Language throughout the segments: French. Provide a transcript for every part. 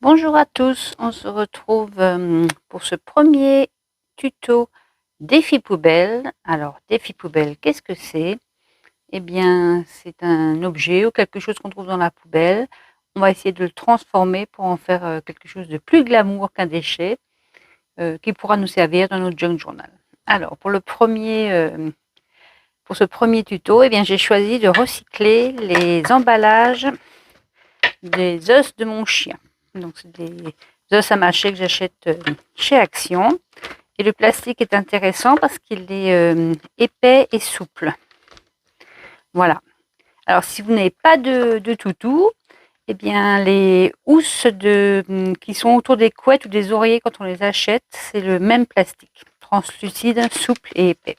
Bonjour à tous, on se retrouve pour ce premier tuto défi poubelle. Alors, défi poubelle, qu'est-ce que c'est? Eh bien, c'est un objet ou quelque chose qu'on trouve dans la poubelle. On va essayer de le transformer pour en faire quelque chose de plus glamour qu'un déchet qui pourra nous servir dans notre junk journal. Alors, pour ce premier tuto, eh bien, j'ai choisi de recycler les emballages des os de mon chien. Donc, c'est des os à mâcher que j'achète chez Action. Et le plastique est intéressant parce qu'il est épais et souple. Voilà. Alors, si vous n'avez pas de toutou, eh bien, les housses qui sont autour des couettes ou des oreillers quand on les achète, c'est le même plastique, translucide, souple et épais.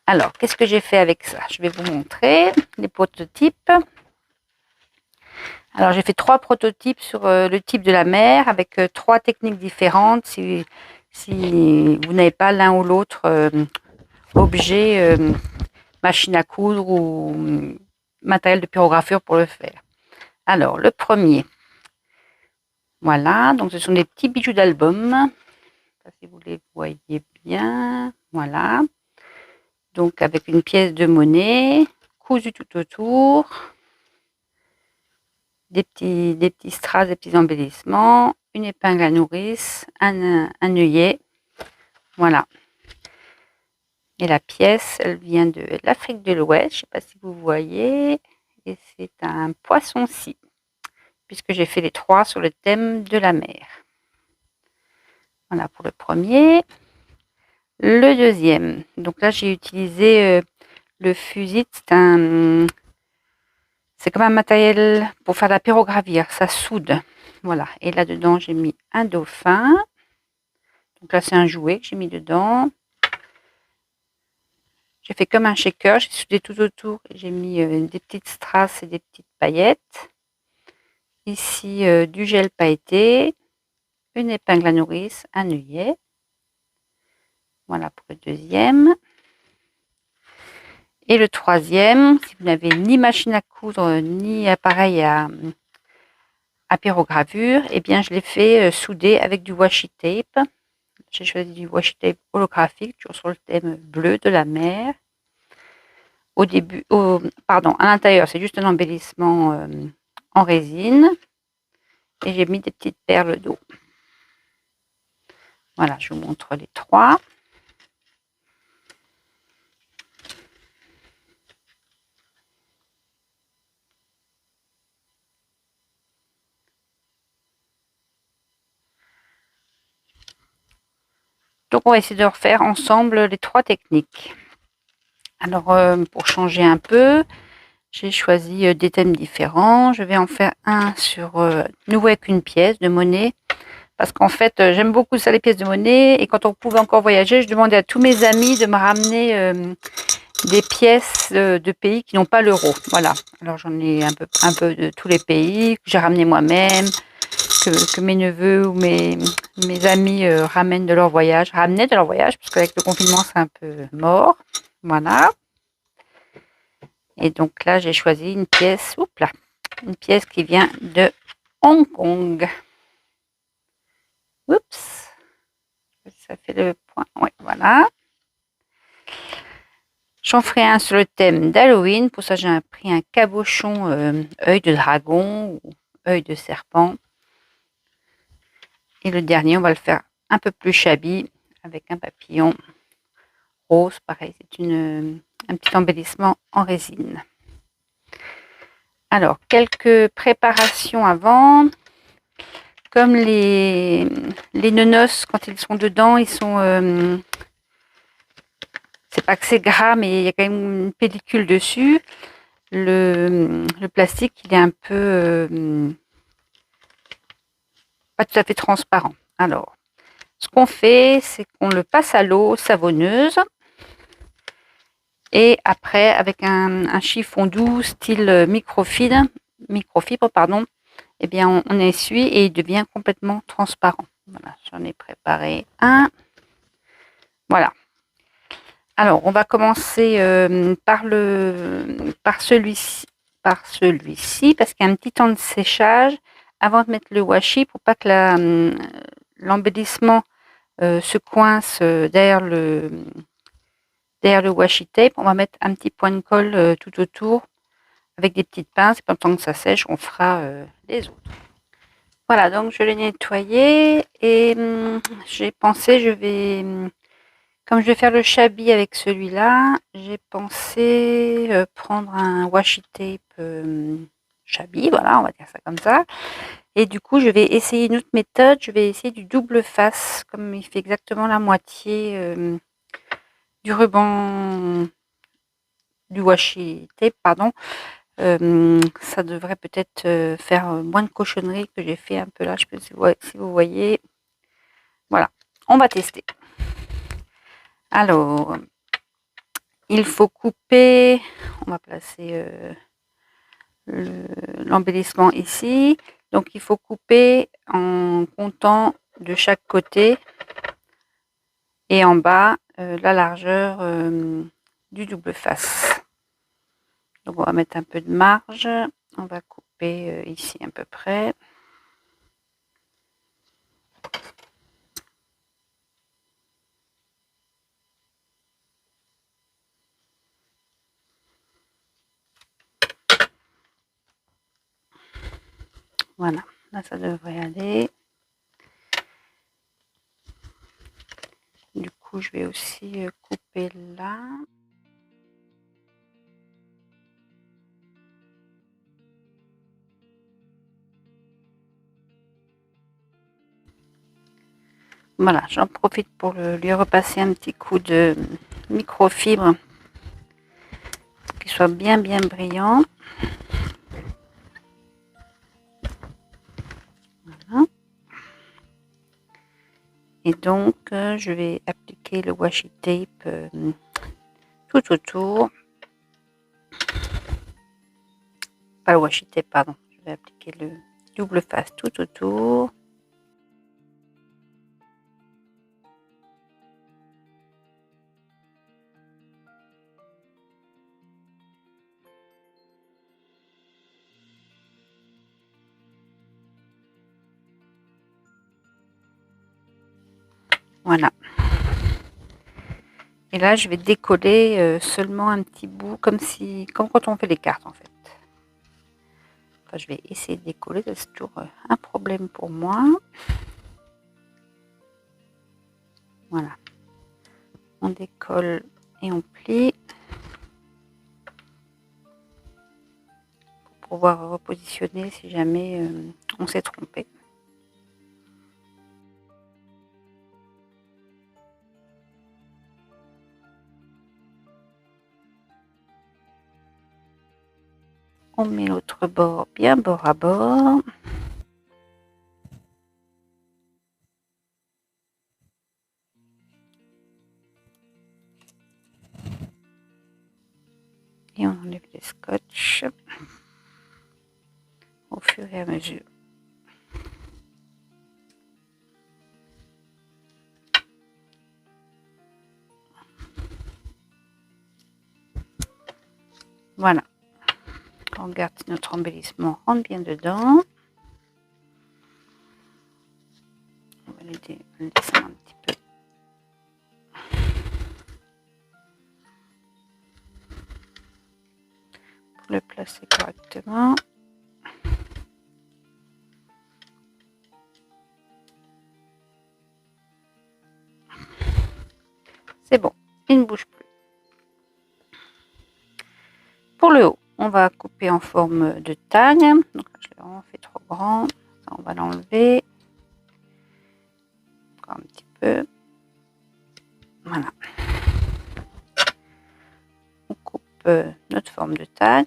Alors, qu'est-ce que j'ai fait avec ça? Je vais vous montrer les prototypes. Alors, j'ai fait 3 prototypes sur le type de la mer avec 3 techniques différentes. Si vous n'avez pas l'un ou l'autre objet, machine à coudre ou matériel de pyrogravure pour le faire. Alors, le premier. Voilà, donc ce sont des petits bijoux d'album. Si vous les voyez bien. Voilà. Donc, avec une pièce de monnaie, cousue tout autour. Des petits strass, des petits embellissements, une épingle à nourrice, un œillet. Voilà. Et la pièce, elle vient de l'Afrique de l'Ouest, je ne sais pas si vous voyez, et c'est un poisson-ci, puisque j'ai fait les 3 sur le thème de la mer. Voilà pour le premier. Le deuxième, donc là j'ai utilisé le fusil, c'est comme un matériel pour faire de la pyrogravure, ça soude. Voilà, et là-dedans j'ai mis un dauphin. Donc là c'est un jouet que j'ai mis dedans. J'ai fait comme un shaker, j'ai soudé tout autour et j'ai mis des petites strass et des petites paillettes. Ici du gel pailleté, une épingle à nourrice, un œillet. Voilà pour le deuxième. Et le troisième, si vous n'avez ni machine à coudre ni appareil à pyrogravure, eh bien je l'ai fait souder avec du washi tape. J'ai choisi du washi tape holographique, toujours sur le thème bleu de la mer. À l'intérieur, c'est juste un embellissement en résine. Et j'ai mis des petites perles d'eau. Voilà, je vous montre les 3. Donc, on va essayer de refaire ensemble les 3 techniques. Alors, pour changer un peu, j'ai choisi des thèmes différents. Je vais en faire un sur nouveau avec une pièce de monnaie. Parce qu'en fait, j'aime beaucoup ça, les pièces de monnaie. Et quand on pouvait encore voyager, je demandais à tous mes amis de me ramener des pièces de pays qui n'ont pas l'euro. Voilà. Alors, j'en ai un peu de tous les pays que j'ai ramené moi-même, que mes neveux ou mes amis ramenaient de leur voyage, parce qu'avec le confinement, c'est un peu mort. Voilà. Et donc là, j'ai choisi une pièce qui vient de Hong Kong. Oups, ça fait le point. Oui, voilà. J'en ferai un sur le thème d'Halloween. Pour ça, j'ai pris un cabochon œil de dragon ou œil de serpent. Et le dernier, on va le faire un peu plus shabby avec un papillon rose. Pareil, c'est un petit embellissement en résine. Alors, quelques préparations avant. Comme les nonos, quand ils sont dedans, ils sont... c'est pas que c'est gras, mais il y a quand même une pellicule dessus. Le plastique, il est un peu... pas tout à fait transparent. Alors, ce qu'on fait, c'est qu'on le passe à l'eau savonneuse. Et après, avec un chiffon doux, style microfibre, eh bien, on essuie et il devient complètement transparent. Voilà, j'en ai préparé un. Voilà. Alors, on va commencer par celui-ci, parce qu'il y a un petit temps de séchage avant de mettre le washi, pour pas que l'embellissement se coince derrière le washi tape, on va mettre un petit point de colle tout autour avec des petites pinces. Et pendant que ça sèche, on fera les autres. Voilà, donc je l'ai nettoyé et j'ai pensé, comme je vais faire le shabby avec celui-là, j'ai pensé prendre un washi tape shabby, voilà, on va dire ça comme ça. Et du coup, je vais essayer une autre méthode, je vais essayer du double face, comme il fait exactement la moitié du ruban du washi tape, pardon. Ça devrait peut-être faire moins de cochonneries que j'ai fait un peu là, je sais pas si vous voyez. Voilà, on va tester. Alors, il faut couper, on va placer l'embellissement ici. Donc, il faut couper en comptant de chaque côté et en bas la largeur du double face. Donc, on va mettre un peu de marge. On va couper ici à peu près. Voilà, là ça devrait aller. Du coup, je vais aussi couper là. Voilà, j'en profite pour lui repasser un petit coup de microfibre pour qu'il soit bien brillant. Voilà. Et donc, je vais appliquer le washi tape tout autour. Pas le washi tape, pardon. Je vais appliquer le double face tout autour. Voilà. Et là, je vais décoller seulement un petit bout, comme quand on fait les cartes en fait. Enfin, je vais essayer de décoller, c'est toujours un problème pour moi. Voilà. On décolle et on plie pour pouvoir repositionner si jamais on s'est trompé. On met l'autre bord bien bord à bord. Et on enlève le scotch au fur et à mesure. Voilà. On regarde si notre embellissement rentre bien dedans. On va le descendre un petit peu. Pour le placer correctement. C'est bon, il ne bouge plus. Pour le haut, on va couper en forme de tag. Donc là, je l'ai vraiment fait trop grand. Ça, on va l'enlever. Encore un petit peu. Voilà. On coupe notre forme de tag.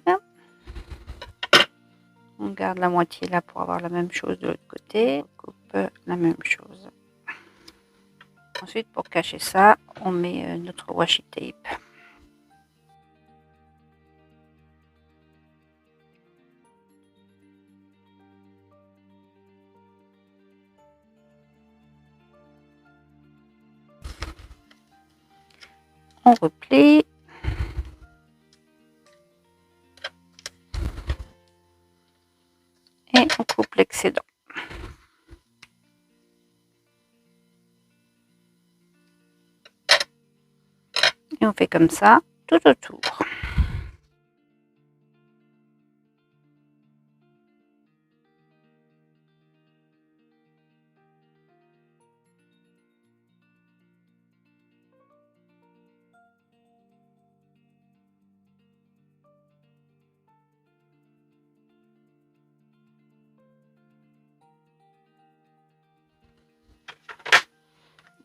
On garde la moitié là pour avoir la même chose de l'autre côté. On coupe la même chose. Ensuite, pour cacher ça, on met notre washi tape. On replie. Et on coupe l'excédent. Et on fait comme ça tout autour.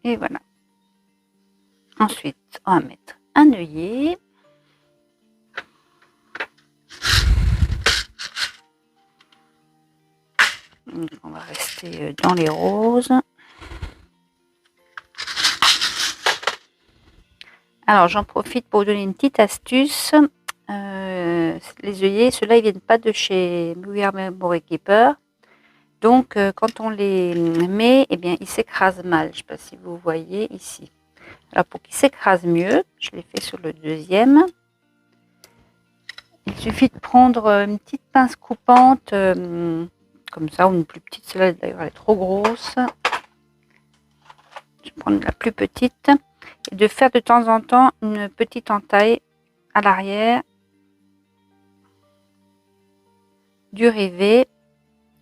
Et voilà. Ensuite, on va mettre un œillet. Donc, on va rester dans les roses. Alors, j'en profite pour vous donner une petite astuce. Les œillets, ceux-là, ils viennent pas de chez We Are Memory Keeper. Donc, quand on les met, eh bien, ils s'écrasent mal. Je ne sais pas si vous voyez ici. Alors, pour qu'ils s'écrasent mieux, je l'ai fait sur le deuxième. Il suffit de prendre une petite pince coupante, comme ça, ou une plus petite. Celle-là, d'ailleurs, elle est trop grosse. Je vais prendre la plus petite. Et de faire de temps en temps une petite entaille à l'arrière du rivet,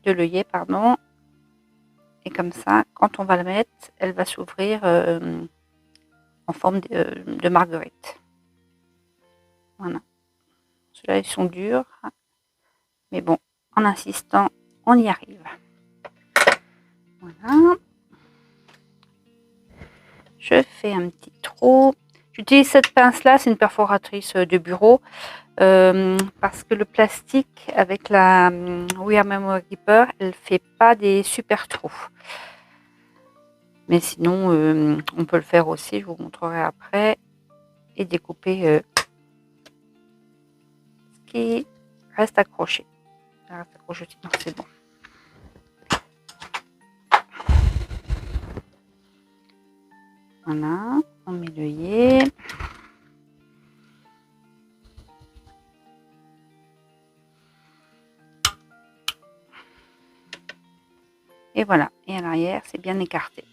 de l'œillet, pardon. Et comme ça, quand on va la mettre, elle va s'ouvrir en forme de marguerite. Voilà. Ceux-là, ils sont durs. Mais bon, en insistant, on y arrive. Voilà. Je fais un petit trou. J'utilise cette pince-là, c'est une perforatrice de bureau. Parce que le plastique avec la We Are Memory Keeper, elle fait pas des super trous. Mais sinon, on peut le faire aussi, je vous montrerai après. Et découper ce qui reste accroché. Ça reste accroché, non, c'est bon. Voilà, on met l'œillet. Et voilà, et à l'arrière, c'est bien écarté.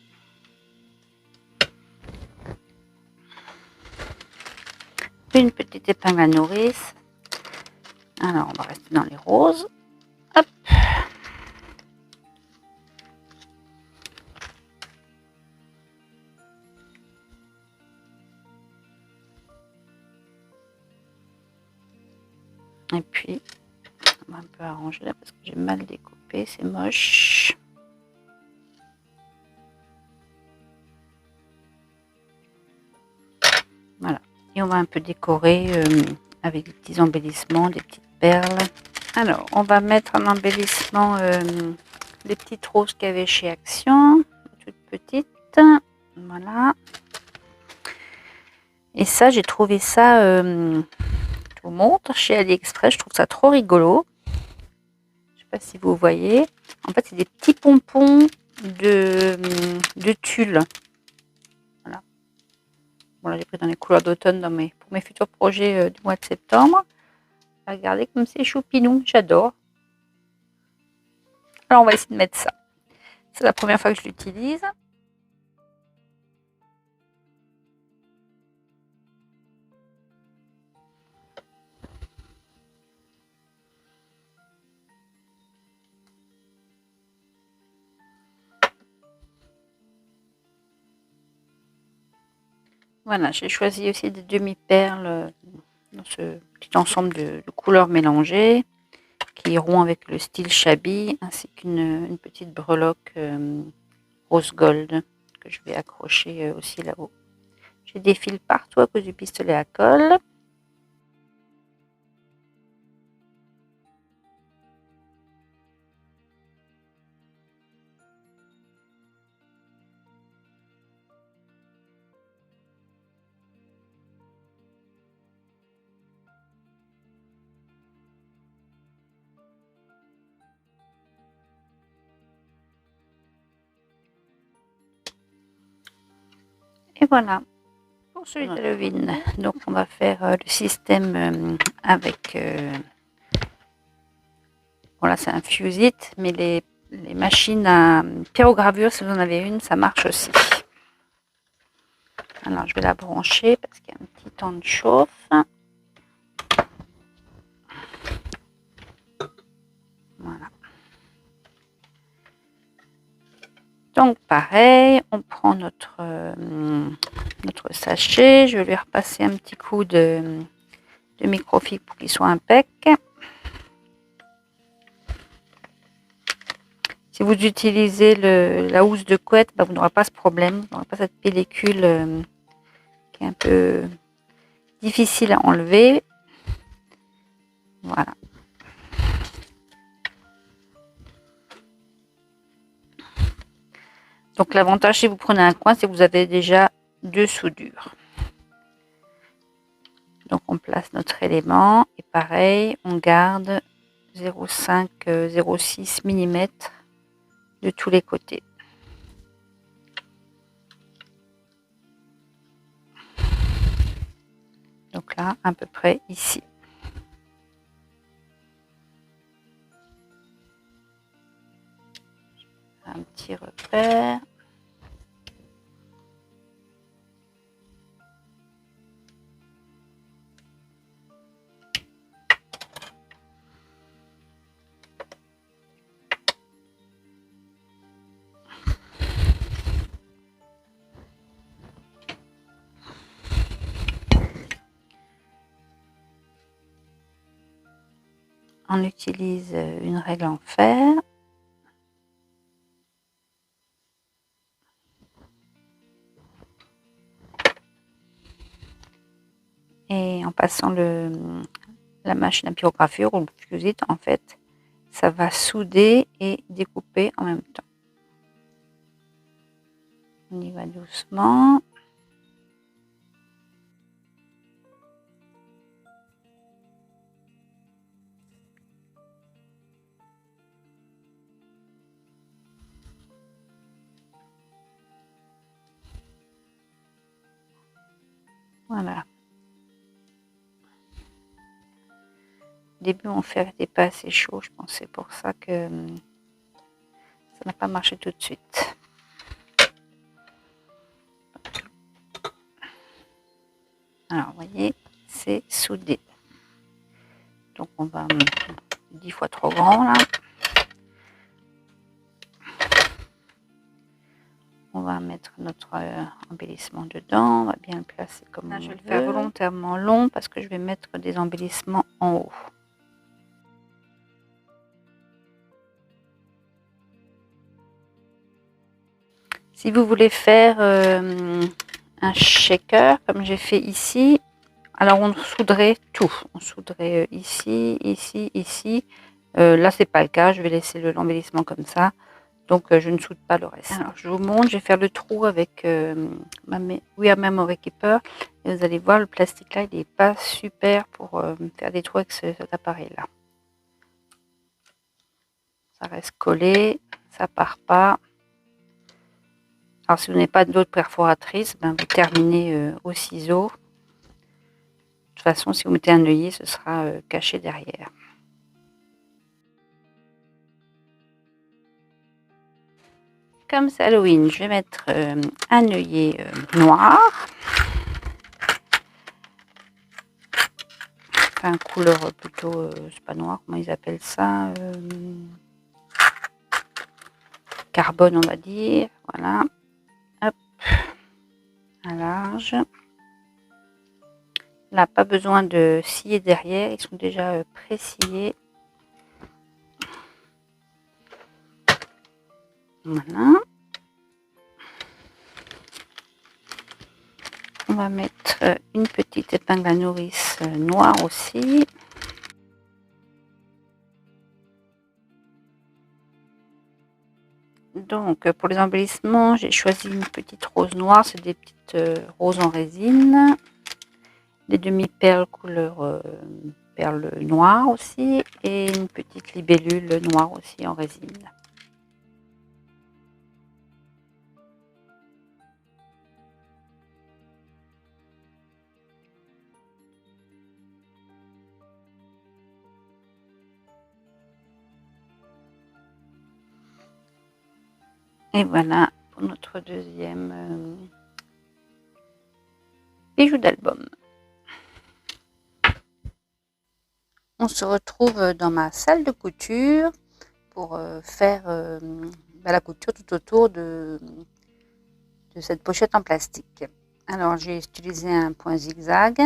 Une petite épingle à nourrice. Alors, on va rester dans les roses. Hop. Et puis, on va un peu arranger là parce que j'ai mal découpé, c'est moche. Voilà. Et on va un peu décorer avec des petits embellissements, des petites perles. Alors, on va mettre en embellissement des petites roses qu'il y avait chez Action, toutes petites. Voilà. Et ça, j'ai trouvé ça, je vous montre, chez AliExpress. Je trouve ça trop rigolo. Je sais pas si vous voyez. En fait, c'est des petits pompons de tulle. Voilà. Bon, là, j'ai pris dans les couleurs d'automne pour mes futurs projets du mois de septembre. Regardez comme c'est choupinou, j'adore. Alors, on va essayer de mettre ça. C'est la première fois que je l'utilise. Voilà, j'ai choisi aussi des demi-perles dans ce petit ensemble de couleurs mélangées qui iront avec le style shabby, ainsi qu'une petite breloque rose gold que je vais accrocher aussi là-haut. J'ai des fils partout à cause du pistolet à colle. Et voilà, pour celui d'Halloween. Donc on va faire le système avec Voilà, c'est un Fusit, mais les machines à pyrogravure, si vous en avez une, ça marche aussi. Alors, je vais la brancher parce qu'il y a un petit temps de chauffe. Voilà. Donc, pareil, on prend notre sachet. Je vais lui repasser un petit coup de microfibre pour qu'il soit impec. Si vous utilisez la housse de couette, vous n'aurez pas ce problème. Vous n'aurez pas cette pellicule qui est un peu difficile à enlever. Voilà. Donc l'avantage si vous prenez un coin, c'est que vous avez déjà 2 soudures. Donc on place notre élément et pareil, on garde 0,5, 0,6 mm de tous les côtés. Donc là, à peu près ici. Un petit repère. On utilise une règle en fer. Et en passant la machine à pyrogravure ou le Fusit, en fait, ça va souder et découper en même temps. On y va doucement. Voilà. Au début, mon fer n'était pas assez chaud, je pense. C'est pour ça que ça n'a pas marché tout de suite. Alors, vous voyez, c'est soudé. Donc, on va 10 fois trop grand là. On va mettre notre embellissement dedans. On va bien le placer comme ça. Je vais le faire volontairement long parce que je vais mettre des embellissements en haut. Si vous voulez faire un shaker comme j'ai fait ici, alors on souderait tout. On souderait ici, ici, ici. Là, c'est pas le cas. Je vais laisser l'embellissement comme ça. Donc, je ne soude pas le reste. Alors, je vous montre. Je vais faire le trou avec ma Memory Keeper. Et vous allez voir, le plastique là, il n'est pas super pour faire des trous avec cet appareil-là. Ça reste collé. Ça part pas. Alors, si vous n'avez pas d'autres perforatrices, vous terminez au ciseau. De toute façon, si vous mettez un œillet, ce sera caché derrière. Comme c'est Halloween, je vais mettre un œillet noir. Enfin, couleur plutôt, c'est pas noir, comment ils appellent ça carbone, on va dire. Voilà. Hop. À large. Là, pas besoin de scier derrière, ils sont déjà pré-sciés. Voilà. On va mettre une petite épingle à nourrice noire aussi. Donc, pour les embellissements, j'ai choisi une petite rose noire. C'est des petites roses en résine. Des demi-perles couleur perle noire aussi. Et une petite libellule noire aussi en résine. Et voilà pour notre deuxième bijou d'album. On se retrouve dans ma salle de couture pour faire la couture tout autour de cette pochette en plastique. Alors j'ai utilisé un point zigzag.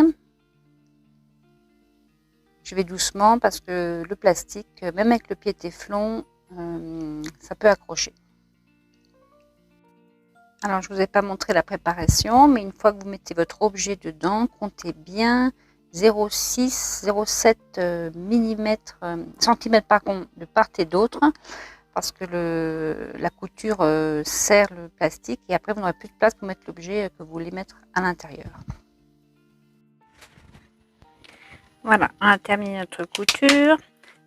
Je vais doucement parce que le plastique, même avec le pied téflon, ça peut accrocher. Alors je ne vous ai pas montré la préparation, mais une fois que vous mettez votre objet dedans, comptez bien 0,6, 0,7 centimètres de part et d'autre, parce que la couture serre le plastique et après vous n'aurez plus de place pour mettre l'objet que vous voulez mettre à l'intérieur. Voilà, on a terminé notre couture.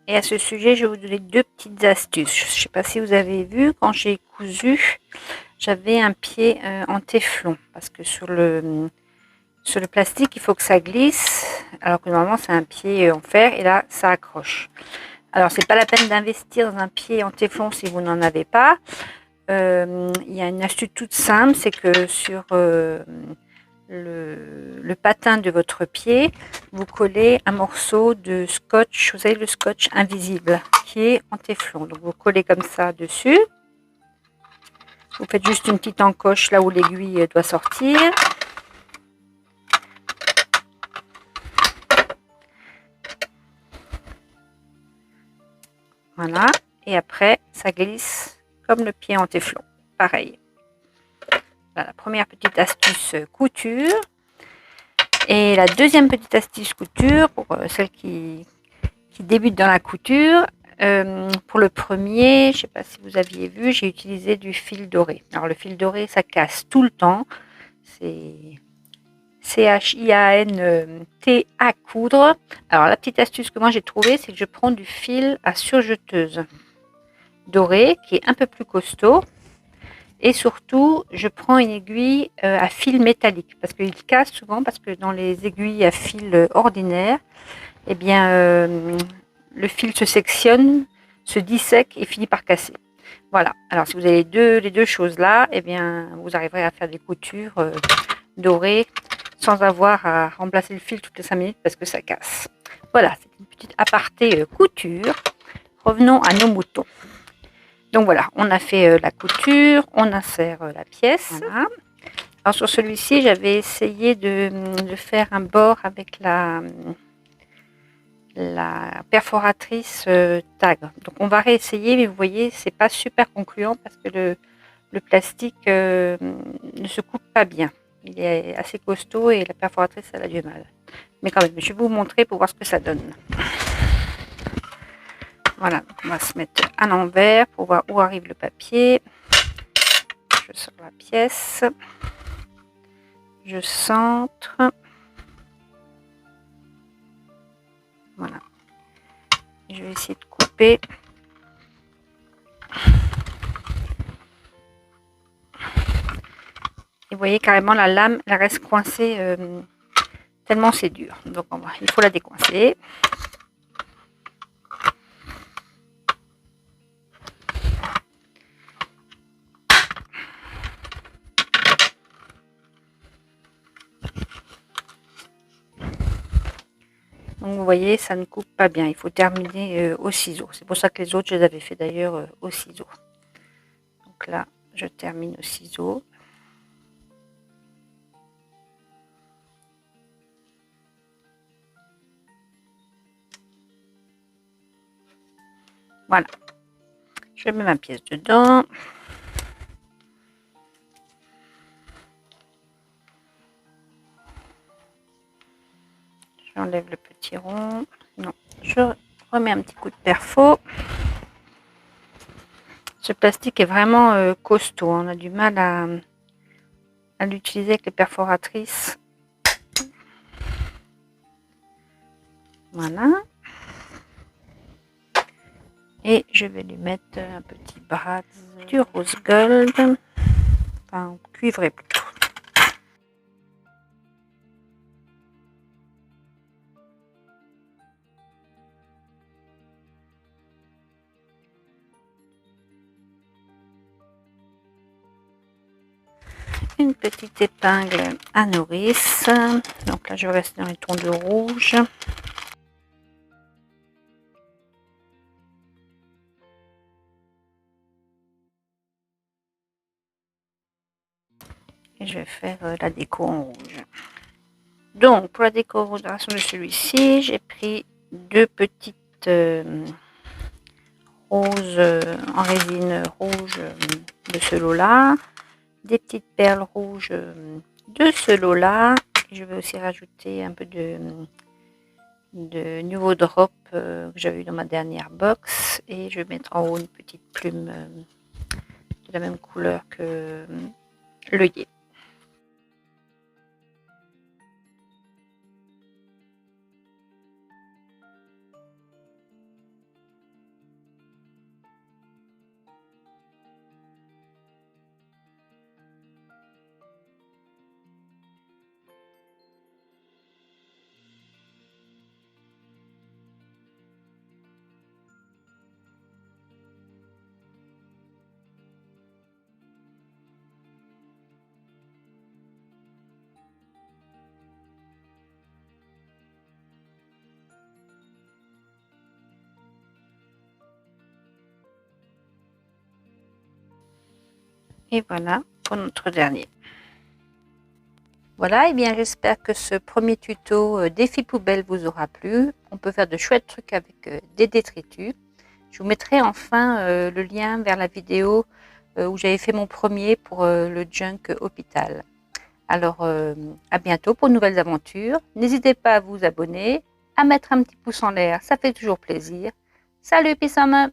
Et à ce sujet, je vais vous donner 2 petites astuces. Je ne sais pas si vous avez vu, quand j'ai cousu, j'avais un pied en téflon. Parce que sur le plastique, il faut que ça glisse. Alors que normalement, c'est un pied en fer. Et là, ça accroche. Alors, c'est pas la peine d'investir dans un pied en téflon si vous n'en avez pas. Il y a une astuce toute simple. C'est que sur le patin de votre pied, vous collez un morceau de scotch, vous savez le scotch invisible qui est en téflon. Donc vous collez comme ça dessus. Vous faites juste une petite encoche là où l'aiguille doit sortir. Voilà. Et après, ça glisse comme le pied en téflon. Pareil. Voilà, la première petite astuce couture. Et la deuxième petite astuce couture, pour celles qui débutent dans la couture, pour le premier, je ne sais pas si vous aviez vu, j'ai utilisé du fil doré. Alors le fil doré, ça casse tout le temps. C'est CHIANT à coudre. Alors la petite astuce que moi j'ai trouvée, c'est que je prends du fil à surjeteuse doré, qui est un peu plus costaud. Et surtout, je prends une aiguille à fil métallique, parce qu'il casse souvent, parce que dans les aiguilles à fil ordinaires, eh bien, le fil se sectionne, se dissèque et finit par casser. Voilà. Alors, si vous avez les deux choses là, eh bien, vous arriverez à faire des coutures dorées sans avoir à remplacer le fil toutes les 5 minutes parce que ça casse. Voilà, c'est une petite aparté couture. Revenons à nos moutons. Donc voilà, on a fait la couture, on insère la pièce. Voilà. Alors sur celui-ci, j'avais essayé de faire un bord avec la perforatrice tag. Donc on va réessayer, mais vous voyez, c'est pas super concluant parce que le plastique ne se coupe pas bien. Il est assez costaud et la perforatrice, elle a du mal. Mais quand même, je vais vous montrer pour voir ce que ça donne. Voilà, donc on va se mettre à l'envers pour voir où arrive le papier. Je sors la pièce. Je centre. Voilà. Je vais essayer de couper. Et vous voyez carrément la lame, elle reste coincée tellement c'est dur. Donc il faut la décoincer. Donc vous voyez, ça ne coupe pas bien. Il faut terminer au ciseau. C'est pour ça que les autres, je les avais fait d'ailleurs au ciseau. Donc là, je termine au ciseau. Voilà. Je mets ma pièce dedans. J'enlève le petit rond. Non, je remets un petit coup de perfo. Ce plastique est vraiment costaud. On a du mal à l'utiliser avec les perforatrices. Voilà. Et je vais lui mettre un petit bras du rose gold. Enfin, cuivré plutôt. une petite épingle à nourrice. Donc là, je vais rester dans les tons de rouge. Et je vais faire la déco en rouge. Donc, pour la décoration de celui-ci, j'ai pris deux petites roses en résine rouge de ce lot-là, des petites perles rouges de ce lot-là. Je vais aussi rajouter un peu de nouveau drop que j'avais eu dans ma dernière box, et je vais mettre en haut une petite plume de la même couleur que l'œillet. Et voilà pour notre dernier. Voilà, et bien j'espère que ce premier tuto défi poubelle vous aura plu. On peut faire de chouettes trucs avec des détritus. Je vous mettrai enfin le lien vers la vidéo où j'avais fait mon premier pour le junk hôpital. Alors à bientôt pour de nouvelles aventures. N'hésitez pas à vous abonner, à mettre un petit pouce en l'air, ça fait toujours plaisir. Salut, peace on.